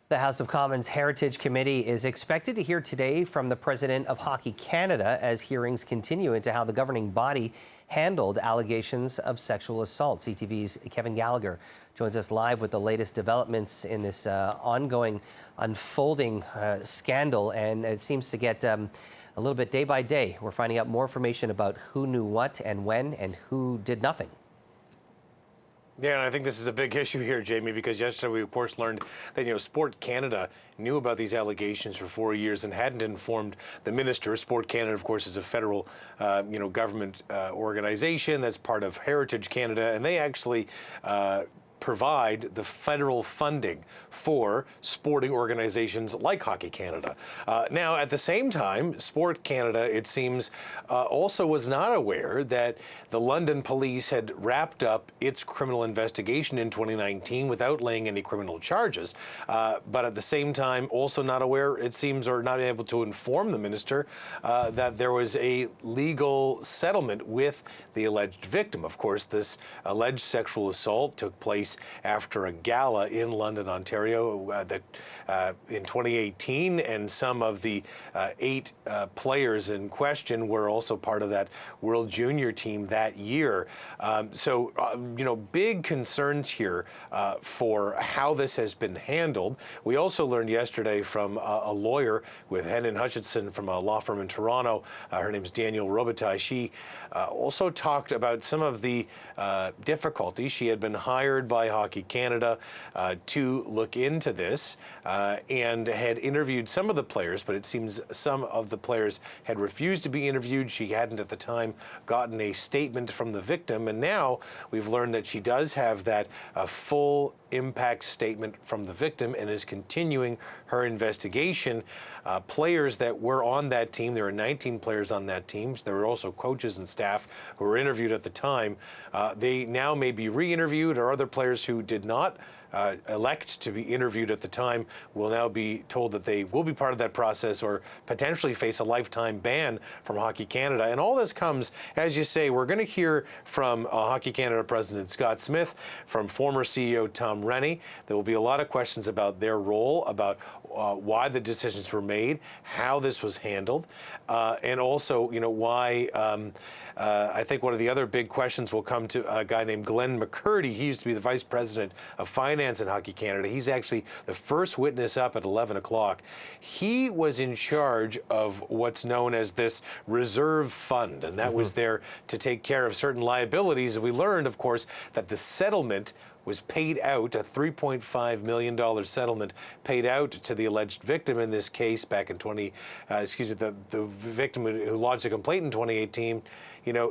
The House of Commons Heritage Committee is expected to hear today from the President of Hockey Canada as hearings continue into how the governing body handled allegations of sexual assault. CTV's Kevin Gallagher joins us live with the latest developments in this ongoing, unfolding scandal, and it seems to get a little bit day by day. We're finding out more information about who knew what and when and who did nothing. Yeah, and I think this is a big issue here, Jamie, because yesterday we, of course, learned that, Sport Canada knew about these allegations for 4 years and hadn't informed the minister. Sport Canada, of course, is a federal, government organization that's part of Heritage Canada, and they actually provide the federal funding for sporting organizations like Hockey Canada. Now, at the same time, Sport Canada, it seems, also was not aware that the London police had wrapped up its criminal investigation in 2019 without laying any criminal charges. But at the same time, also not aware, it seems, or not able to inform the minister that there was a legal settlement with the alleged victim. Of course, this alleged sexual assault took place after a gala in London, Ontario, in 2018, and some of the 8 players in question were also part of that World Junior team that year. Big concerns here for how this has been handled. We also learned yesterday from a lawyer with Hennon Hutchinson from a law firm in Toronto. Her name's Danielle Robitaille. She also talked about some of the difficulties. She had been hired by Hockey Canada to look into this and had interviewed some of the players, but it seems some of the players had refused to be interviewed. She hadn't at the time gotten a statement from the victim, and now we've learned that she does have that full impact statement from the victim and is continuing her investigation. Players that were on that team, there were 19 players on that team. There were also coaches and staff who were interviewed at the time. They now may be re-interviewed, or other players who did not elect to be interviewed at the time will now be told that they will be part of that process or potentially face a lifetime ban from Hockey Canada. And all this comes, as you say, we're going to hear from Hockey Canada President Scott Smith, from former CEO Tom Renney. There will be a lot of questions about their role, about why the decisions were made, how this was handled, and also, why I think one of the other big questions will come to a guy named Glenn McCurdy. He used to be the Vice President of Finance in Hockey Canada. He's actually the first witness up at 11 o'clock. He was in charge of what's known as this reserve fund, and that was there to take care of certain liabilities. And we learned, of course, that the settlement was paid out, a $3.5 million settlement paid out to the alleged victim in this case back in the victim who lodged a complaint in 2018.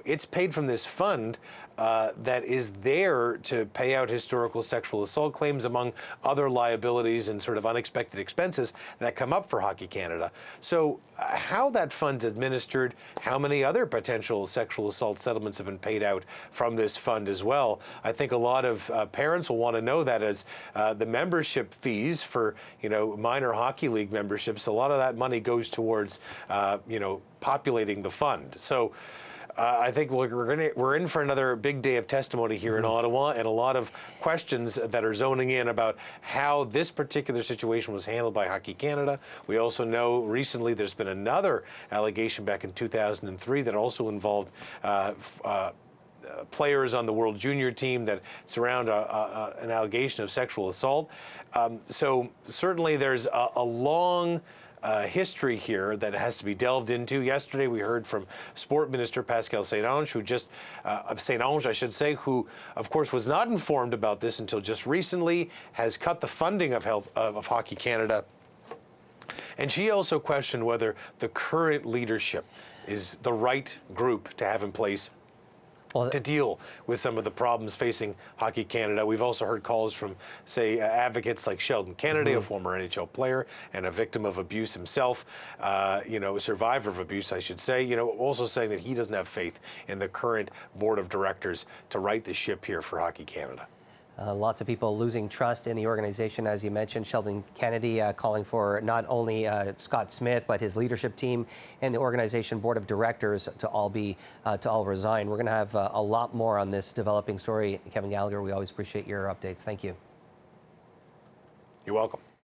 It's paid from this fund that is there to pay out historical sexual assault claims, among other liabilities and sort of unexpected expenses that come up for Hockey Canada. So how that fund's administered, how many other potential sexual assault settlements have been paid out from this fund as well, I think a lot of parents will want to know that, as the membership fees for, minor hockey league memberships, a lot of that money goes towards, populating the fund. So I think we're in for another big day of testimony here in Ottawa, and a lot of questions that are zoning in about how this particular situation was handled by Hockey Canada. We also know recently there's been another allegation back in 2003 that also involved players on the World Junior team that surround an allegation of sexual assault. So certainly there's a long history here that has to be delved into. Yesterday, we heard from Sport Minister Pascal St-Onge, who, of course, was not informed about this until just recently, has cut the funding of Hockey Canada. And she also questioned whether the current leadership is the right group to have in place to deal with some of the problems facing Hockey Canada. We've also heard calls from, say, advocates like Sheldon Kennedy, a former NHL player and a victim of abuse himself, a survivor of abuse, I should say, also saying that he doesn't have faith in the current board of directors to right the ship here for Hockey Canada. Lots of people losing trust in the organization, as you mentioned. Sheldon Kennedy calling for not only Scott Smith, but his leadership team and the organization board of directors to all resign. We're going to have a lot more on this developing story. Kevin Gallagher, we always appreciate your updates. Thank you. You're welcome.